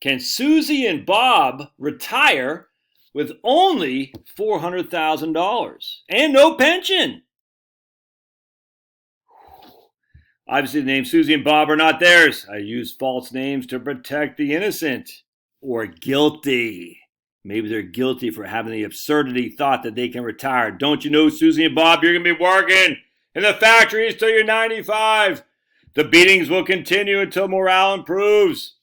Can Suzy and Bob retire with only $400,000 and no pension? Obviously, the names Suzy and Bob are not theirs. I use false names to protect the innocent or guilty. Maybe they're guilty for having the absurdity thought that they can retire. Don't you know, Suzy and Bob, you're going to be working in the factories till you're 95. The beatings will continue until morale improves.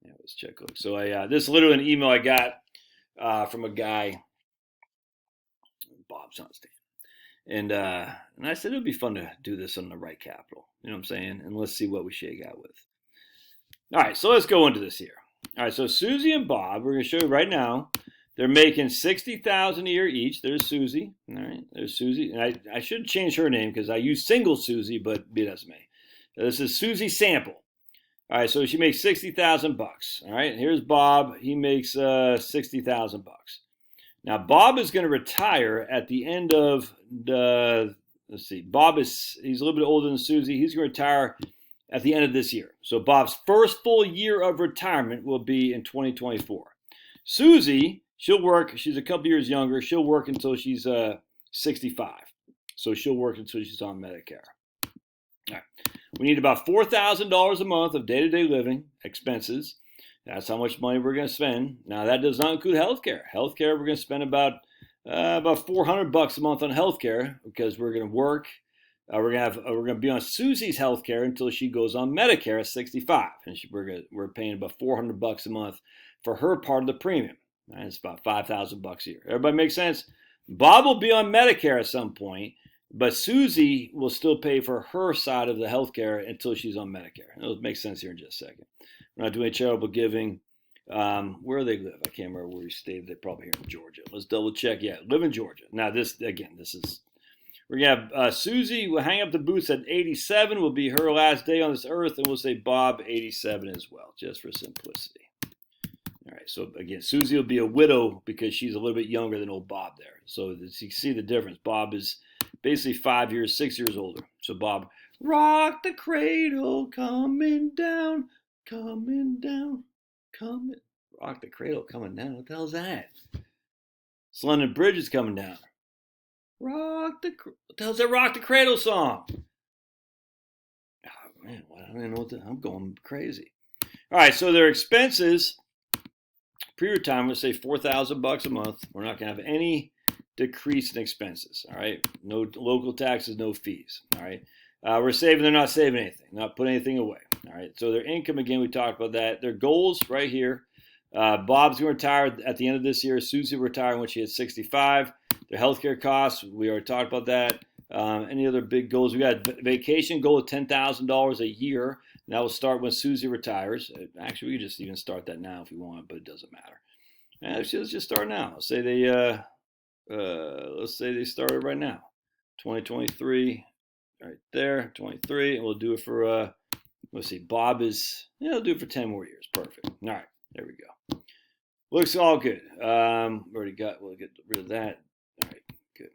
Yeah, let's check. So this is literally an email I got from a guy, Bob's on stand. And I said it would be fun to do this on the right capital. You know what I'm saying? And let's see what we shake out with. All right, so let's go into this here. All right, so Suzy and Bob, we're going to show you right now. They're making $60,000 a year each. There's Suzy. All right, there's Suzy. And I should change her name because I use single Suzy, but be that as may. This is Suzy Sample. All right, so she makes $60,000. All right, here's Bob. He makes $60,000. Now Bob is going to retire at the end of the. Let's see. He's a little bit older than Suzy. He's going to retire at the end of this year. So Bob's first full year of retirement will be in 2024. Suzy, she'll work. She's a couple years younger. She'll work until she's 65. So she'll work until she's on Medicare. All right. We need about $4,000 a month of day-to-day living expenses. That's how much money we're going to spend. Now, that does not include healthcare. Healthcare, we're going to spend about $400 a month on healthcare because we're going to work. We're going to be on Suzy's healthcare until she goes on Medicare at 65, and we're paying about $400 a month for her part of the premium. Right? It's about $5,000 a year. Everybody make sense? Bob will be on Medicare at some point, but Suzy will still pay for her side of the healthcare until she's on Medicare. It'll make sense here in just a second. We're not doing charitable giving. Where do they live? I can't remember where he stayed. They're probably here in Georgia. Let's double check. Yeah, live in Georgia. Now this is, we're going to have Suzy will hang up the boots at 87, will be her last day on this earth, and we'll say Bob 87 as well, just for simplicity. All right, so again, Suzy will be a widow because she's a little bit younger than old Bob there. So you see the difference. Bob is basically 6 years older. So Bob, rock the cradle, coming down, rock the cradle, coming down. What the hell's that? It's London Bridge is coming down. What the hell's that Rock the Cradle song? Oh man, I don't even know I'm going crazy. All right, so their expenses, pre-retirement, say $4,000 a month. We're not going to have any decrease in expenses. All right, no local taxes, no fees. All right, we're saving. They're not saving anything, not putting anything away. All right, so their income, again, we talked about that. Their goals right here. Bob's going to retire at the end of this year. Suzy will retire when she hits 65. Their healthcare costs, we already talked about that. Any other big goals? We got vacation goal of $10,000 a year. And that will start when Suzy retires. Actually, we can just even start that now if you want, but it doesn't matter. Let's just start now. Let's say they started right now. 2023, right there, 23, and we'll do it for let's see, Bob is, we'll do it for 10 more years. Perfect. All right, there we go. Looks all good. We'll get rid of that. All right, good.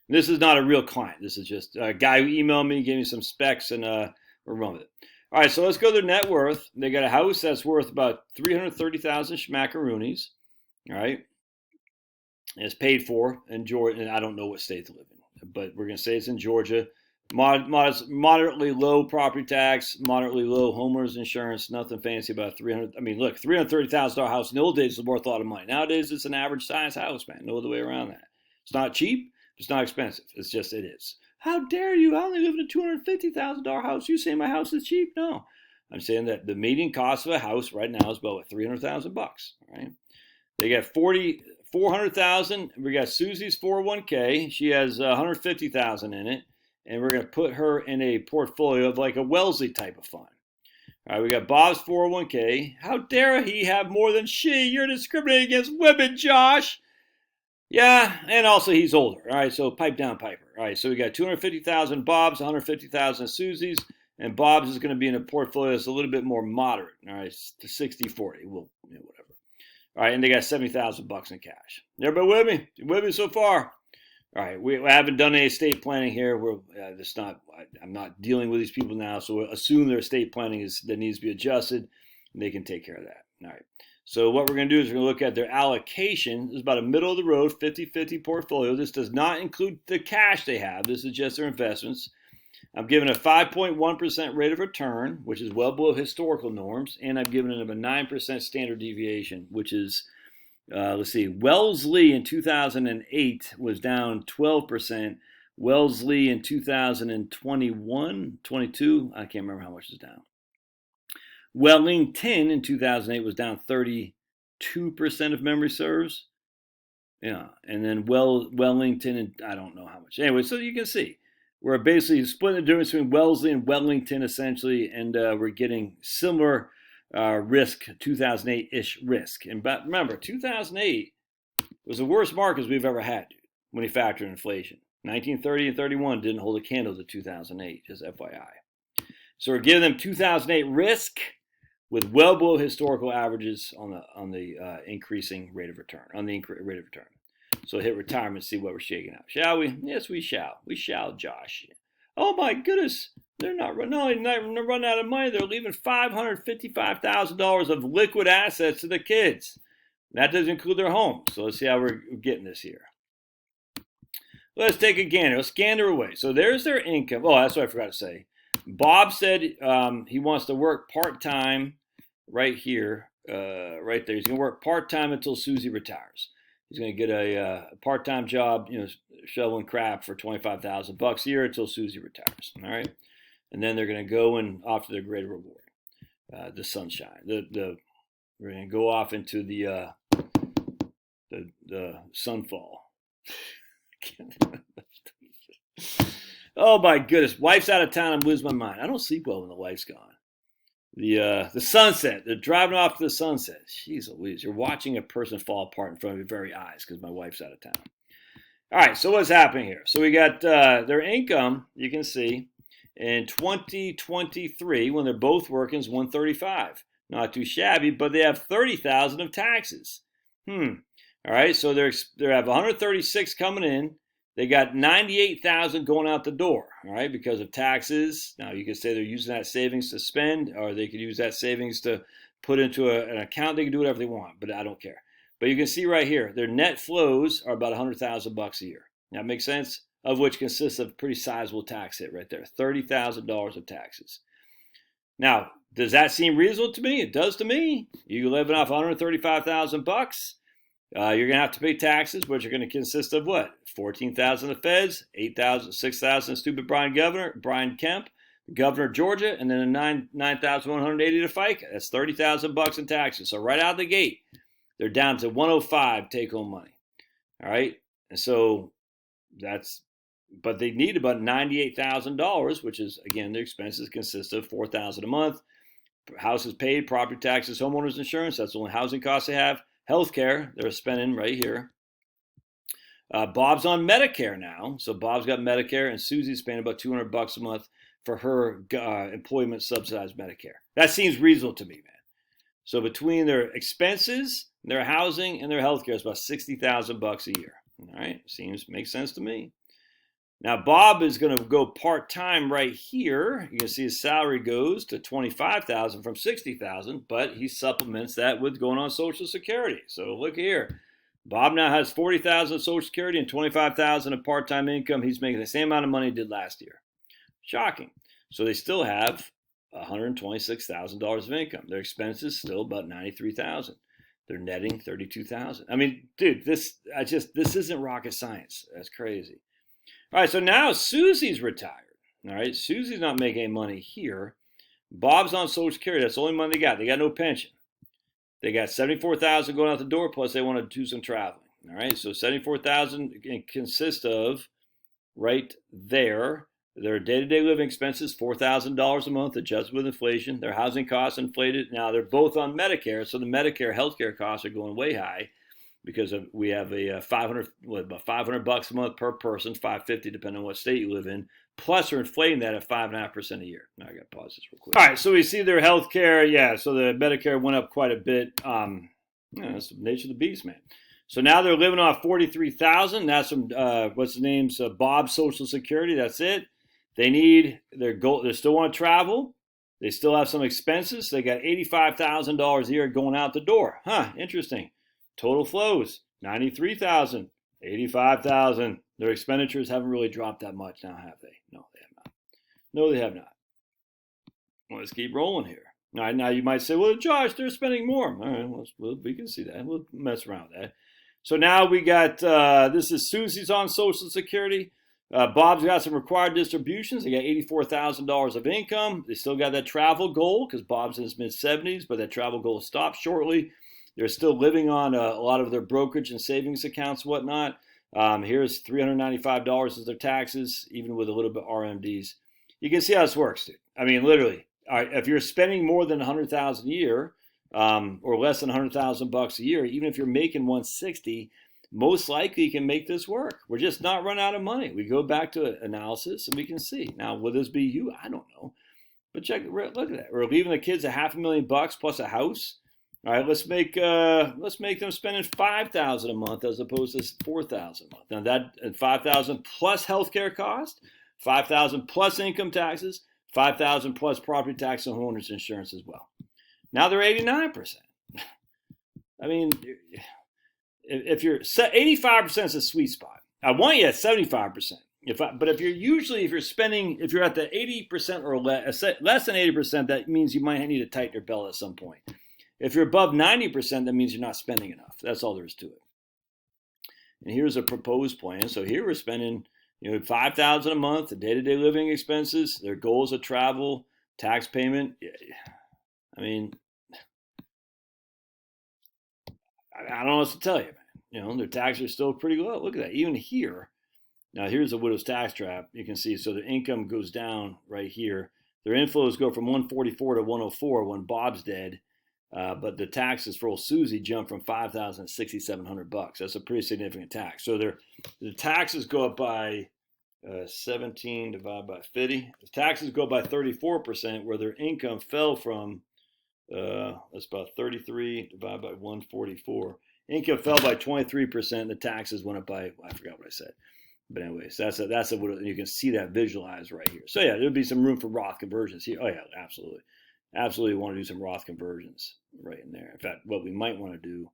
And this is not a real client. This is just a guy who emailed me, gave me some specs, and we're running with it. All right, so let's go to their net worth. They got a house that's worth about $330,000 schmackaroonies. All right. And it's paid for in Georgia, and I don't know what state to live in, but we're going to say it's in Georgia. Moderately low property tax, moderately low homeowners insurance, nothing fancy about $330,000 house in the old days was worth a lot of money. Nowadays, it's an average size house, man. No other way around that. It's not cheap. It's not expensive. It's just, it is. How dare you? I only live in a $250,000 house. You say my house is cheap? No. I'm saying that the median cost of a house right now is about $300,000. Right? They got $400,000. We got Suzy's 401k. She has $150,000 in it. And we're going to put her in a portfolio of like a Wellesley type of fund. All right, we got Bob's 401k. How dare he have more than she? You're discriminating against women, Josh. Yeah, and also he's older. All right, so pipe down, Piper. All right, so we got $250,000 Bob's, $150,000 Suzy's, and Bob's is going to be in a portfolio that's a little bit more moderate. All right, 60-40. Well, whatever. All right, and they got $70,000 in cash. Everybody with me? You with me so far? All right, we haven't done any estate planning here. I'm not dealing with these people now, so we'll assume their estate planning that needs to be adjusted. they can take care of that. All right. So what we're going to do is we're going to look at their allocation. This is about a middle of the road 50-50 portfolio. This does not include the cash they have. This is just their investments. I'm giving a 5.1% rate of return, which is well below historical norms, and I've given them a 9% standard deviation, which is, let's see, Wellesley in 2008 was down 12%. Wellesley in 2021, 22, I can't remember how much is down. Wellington in 2008 was down 32% if memory serves. Yeah, and then Wellington, and I don't know how much. Anyway, so you can see we're basically splitting the difference between Wellesley and Wellington essentially, and we're getting similar risk, 2008-ish risk. And but remember, 2008 was the worst markets we've ever had when you factor in inflation. 1930 and 31 didn't hold a candle to 2008, just FYI. So we're giving them 2008 risk with well below historical averages on the increasing rate of return, rate of return. So hit retirement, see what we're shaking out. Shall we? Yes, we shall. We shall, Josh. Oh my goodness. They're not running out of money. They're leaving $555,000 of liquid assets to the kids. That doesn't include their home. So let's see how we're getting this here. Let's take a gander. Let's gander away. So there's their income. Oh, that's what I forgot to say. Bob said he wants to work part-time right here, right there. He's going to work part-time until Suzy retires. He's going to get a part-time job, shoveling crap for $25,000 a year until Suzy retires. All right, and then they're going to go and off to their greater reward, the sunshine. We're going to go off into the sunfall. Oh my goodness, wife's out of town. I'm losing my mind. I don't sleep well when the wife's gone. The sunset. They're driving off to the sunset. Jeez Louise, you're watching a person fall apart in front of your very eyes because my wife's out of town. All right, so what's happening here? So we got their income. You can see in 2023 when they're both working is 135. Not too shabby, but they have 30,000 of taxes. All right, so they have 136 coming in. They got 98,000 going out the door, all right, because of taxes. Now, you could say they're using that savings to spend, or they could use that savings to put into an account. They can do whatever they want, but I don't care. But you can see right here, their net flows are about $100,000 a year. That makes sense? Of which consists of a pretty sizable tax hit right there, $30,000 of taxes. Now, does that seem reasonable to me? It does to me. You're living off $135,000. You're going to have to pay taxes, which are going to consist of what? $14,000 the feds, $8,000, $6,000 stupid Brian Kemp, governor of Georgia, and then $9,180 to FICA. That's $30,000 in taxes. So right out of the gate, they're down to $105 take-home money. All right, and so but they need about $98,000, which is again their expenses consist of $4,000 a month, houses paid, property taxes, homeowners insurance. That's the only housing costs they have. Healthcare, they're spending right here. Bob's on Medicare now, so Bob's got Medicare, and Suzy's paying about $200 a month for her employment subsidized Medicare. That seems reasonable to me, man. So between their expenses, their housing, and their healthcare, it's about $60,000 a year. All right, makes sense to me. Now Bob is going to go part-time right here. You can see his salary goes to $25,000 from $60,000, but he supplements that with going on Social Security. So look here, Bob now has $40,000 of Social Security and $25,000 of part-time income. He's making the same amount of money he did last year. Shocking. So they still have $126,000 of income. Their expenses still about $93,000. They're netting $32,000. I mean, dude, this isn't rocket science. That's crazy. All right, so now Suzy's retired. All right, Suzy's not making any money here. Bob's on Social Security. That's the only money they got. They got no pension. They got $74,000 going out the door, plus they want to do some traveling. All right, so $74,000 consists of right there their day-to-day living expenses, $4,000 a month, adjusted with inflation. Their housing costs inflated. Now they're both on Medicare, so the Medicare healthcare costs are going way high. Because we have about $500 a month per person, $550 depending on what state you live in. Plus, we're inflating that at 5.5% a year. Now I got to pause this real quick. All right, so we see their health care. Yeah, so the Medicare went up quite a bit. That's the nature of the beast, man. So now they're living off $43,000. That's from what's the name's Bob's Social Security. That's it. They still want to travel. They still have some expenses. They got $85,000 a year going out the door. Huh, interesting. Total flows, 93,000, 85,000. Their expenditures haven't really dropped that much now, have they? No, they have not. No, they have not. Well, let's keep rolling here. All right, now you might say, well, Josh, they're spending more. All right, well, we can see that. We'll mess around with that. So now we got, this is Suzy's on Social Security. Bob's got some required distributions. They got $84,000 of income. They still got that travel goal because Bob's in his mid-70s, but that travel goal stopped shortly. They're still living on a lot of their brokerage and savings accounts and whatnot. Here's $395 as their taxes, even with a little bit of RMDs. You can see how this works, dude. I mean, literally, all right, if you're spending more than $100,000 a year, or less than $100,000 a year, even if you're making 160, most likely you can make this work. We're just not running out of money. We go back to analysis and we can see. Now, will this be you? I don't know. But look at that. We're leaving the kids $500,000 plus a house. All right, let's make them spending $5,000 a month as opposed to $4,000 a month. Now that $5,000 plus healthcare cost, $5,000 plus income taxes, $5,000 plus property tax and homeowners insurance as well. Now they're 89%. I mean, if you're 85% is a sweet spot. I want you at 75%. But if you're spending, if you're at the 80% or less than 80%, that means you might need to tighten your belt at some point. If you're above 90%, that means you're not spending enough. That's all there is to it. And here's a proposed plan. So here we're spending, $5,000 a month, the day-to-day living expenses, their goals of travel, tax payment. I mean, I don't know what to tell you, man. Their taxes are still pretty low. Look at that. Even here, now here's a widow's tax trap. You can see, so their income goes down right here. Their inflows go from 144 to 104 when Bob's dead. But the taxes for old Suzy jump from $5,000 to $6,700. That's a pretty significant tax. So the taxes go up by 17 divided by 50. The taxes go up by 34%, where their income fell from that's about 33 divided by 144. Income fell by 23%. The taxes went up by, I forgot what I said. But anyways, that's you can see that visualized right here. So yeah, there'll be some room for Roth conversions here. Oh yeah, absolutely. Absolutely want to do some Roth conversions right in there. In fact, what we might want to do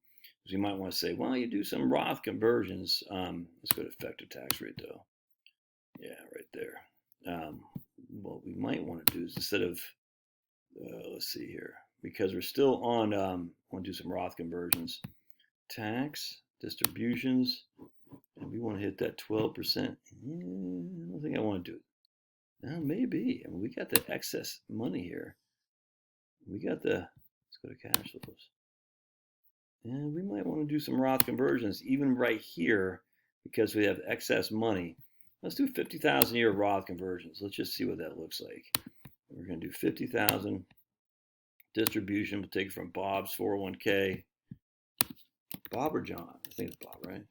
is we might want to say, well, you do some Roth conversions. Let's go to effective tax rate though. Yeah, right there. What we might want to do is instead of, let's see here, because we're still on, want to do some Roth conversions. Tax, distributions, and we want to hit that 12%. I don't think I want to do it. Maybe. I mean, we got the excess money here. Let's go to cash flows. And we might want to do some Roth conversions even right here because we have excess money. Let's do 50,000 a year Roth conversions. Let's just see what that looks like. We're going to do 50,000 distribution. We'll take it from Bob's 401k. Bob or John? I think it's Bob, right?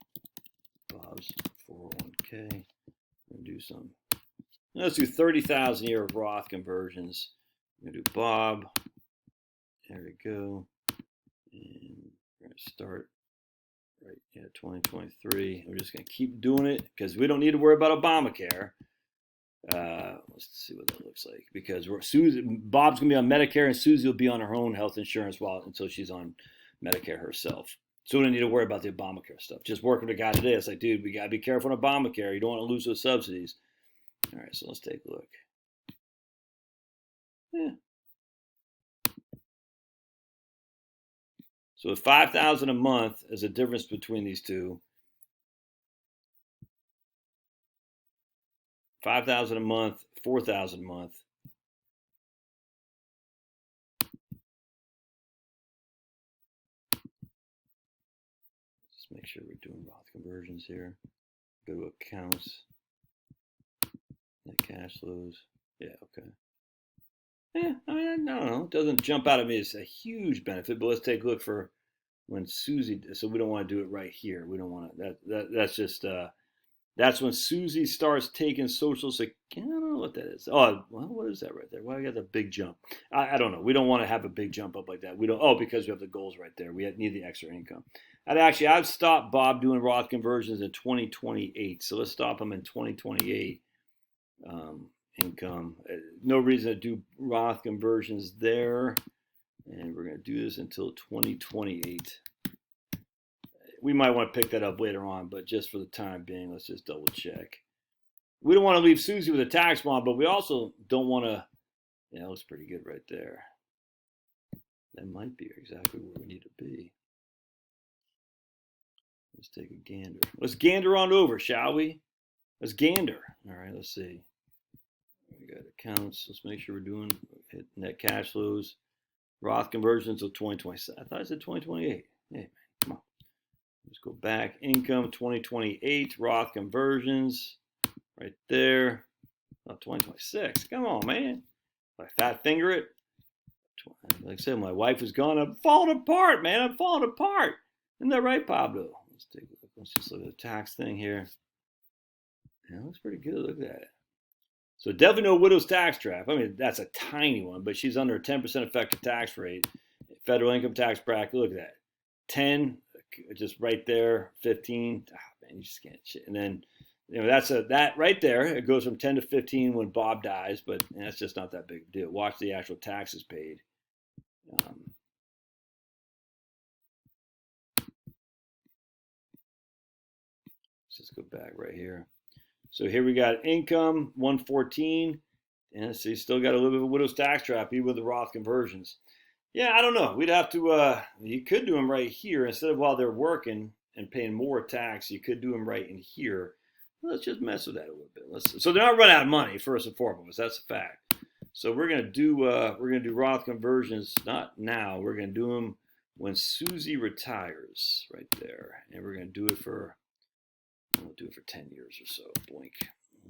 Bob's 401k. We're going to do some. Let's do 30,000 a year of Roth conversions. We're going to do Bob. There we go. And we're going to start right at 2023. We're just going to keep doing it because we don't need to worry about Obamacare. Let's see what that looks like because Bob's going to be on Medicare and Suzy will be on her own health insurance until she's on Medicare herself. So we don't need to worry about the Obamacare stuff. Just working with a guy today. It's like, dude, we got to be careful on Obamacare. You don't want to lose those subsidies. All right, so let's take a look. Yeah. So with $5,000 a month is a difference between these two. $5,000 a month, $4,000 a month. Just make sure we're doing Roth conversions here. Go to accounts. Net cash flows. Yeah, okay. Yeah, I mean, I don't know. It doesn't jump out at me as a huge benefit, but let's take a look for when Suzy. So we don't want to do it right here. We don't want to. That's just. That's when Suzy starts taking Social Security. I don't know what that is. Oh, well, what is that right there? Why I got the big jump? I don't know. We don't want to have a big jump up like that. We don't. Oh, because we have the goals right there. We need the extra income. I've stopped Bob doing Roth conversions in 2028. So let's stop him in 2028. income. No reason to do Roth conversions there. And we're going to do this until 2028. We might want to pick that up later on, but just for the time being, let's just double check. We don't want to leave Suzy with a tax bond, but we also don't want to, yeah, that looks pretty good right there. That might be exactly where we need to be. Let's take a gander. Let's gander on over, shall we? Let's gander. All right, let's see. We got accounts. Let's make sure we're doing net cash flows. Roth conversions until 2027. I thought I said 2028. Hey, man, come on. Let's go back. Income 2028. Roth conversions right there. Oh, 2026. Come on, man. If I fat finger it. Like I said, my wife is gone. I'm falling apart, man. I'm falling apart. Isn't that right, Pablo? Let's take a look. Let's just look at the tax thing here. Yeah, it looks pretty good. Look at that. So definitely no widow's tax trap. I mean, that's a tiny one, but she's under a 10% effective tax rate. Federal income tax bracket, look at that. 10, just right there. 15, man, you just can't shit. And then, that's that right there. It goes from 10 to 15 when Bob dies, but that's just not that big a deal. Watch the actual taxes paid. Let's just go back right here. So here we got income 114, and so you still got a little bit of a widow's tax trap even with the Roth conversions. Yeah, I don't know. We'd have to. You could do them right here instead of while they're working and paying more tax. You could do them right in here. Let's just mess with that a little bit. So they're not running out of money first and foremost. That's a fact. So we're gonna do Roth conversions not now. We're gonna do them when Suzy retires right there, and we're gonna do it for. We'll do it for 10 years or so. Blink.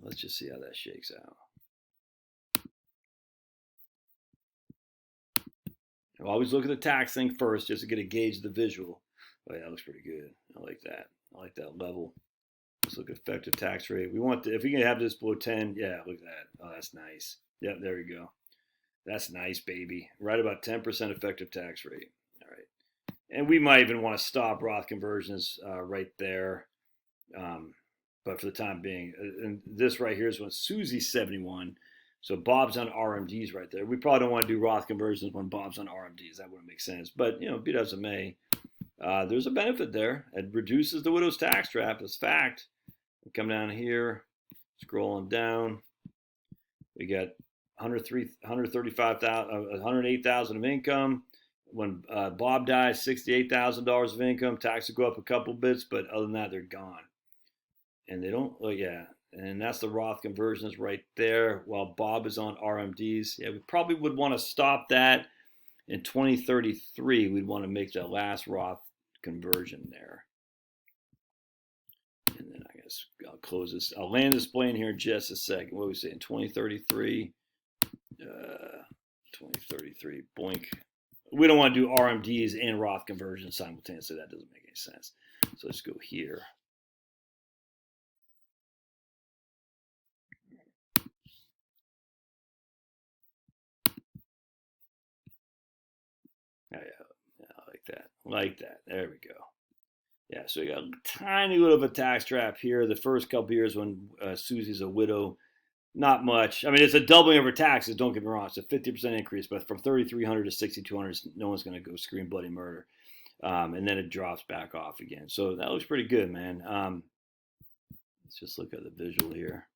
Let's just see how that shakes out. I'll always look at the tax thing first just to get a gauge of the visual. Oh, yeah, that looks pretty good. I like that. I like that level. Let's look at effective tax rate. We want if we can have this below 10, yeah, look at that. Oh, that's nice. Yep, there we go. That's nice, baby. Right about 10% effective tax rate. All right. And we might even want to stop Roth conversions right there. But for the time being, and this right here is when Suzy's 71. So Bob's on RMDs right there. We probably don't want to do Roth conversions when Bob's on RMDs. That wouldn't make sense. But, be it as it may, there's a benefit there. It reduces the widow's tax trap. It's fact. We come down here, scrolling down. We got 108,000 of income. When Bob dies, $68,000 of income. Tax will go up a couple bits, but other than that, they're gone. And they don't, and that's the Roth conversions right there while Bob is on RMDs. Yeah, we probably would want to stop that in 2033. We'd want to make that last Roth conversion there. And then I guess I'll close this. I'll land this plane here in just a second. What do we say in 2033? 2033, boink. We don't want to do RMDs and Roth conversions simultaneously. That doesn't make any sense. So let's go here. Yeah, I like that. Like that. There we go. Yeah, so you got a tiny little of a tax trap here. The first couple years when Suzy's a widow, not much. I mean, it's a doubling of her taxes. Don't get me wrong; it's a 50% increase, but from 3,300 to 6,200, no one's going to go scream bloody murder, and then it drops back off again. So that looks pretty good, man. Let's just look at the visual here.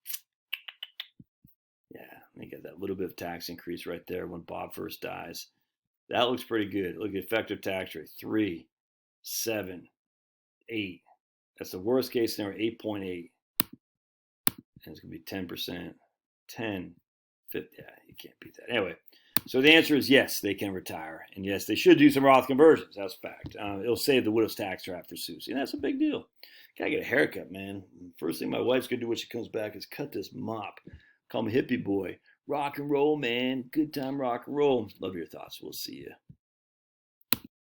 Yeah, you get that little bit of tax increase right there when Bob first dies. That looks pretty good. Look at effective tax rate 3, 7, 8. That's the worst case scenario, 8.8. And it's going to be 10%, 10, 50. Yeah, you can't beat that. Anyway, so the answer is yes, they can retire. And yes, they should do some Roth conversions. That's a fact. It'll save the widow's tax trap for Suzy. And that's a big deal. Gotta get a haircut, man. First thing my wife's going to do when she comes back is cut this mop. Call me hippie boy. Rock and roll, man. Good time rock and roll. Love your thoughts. We'll see you.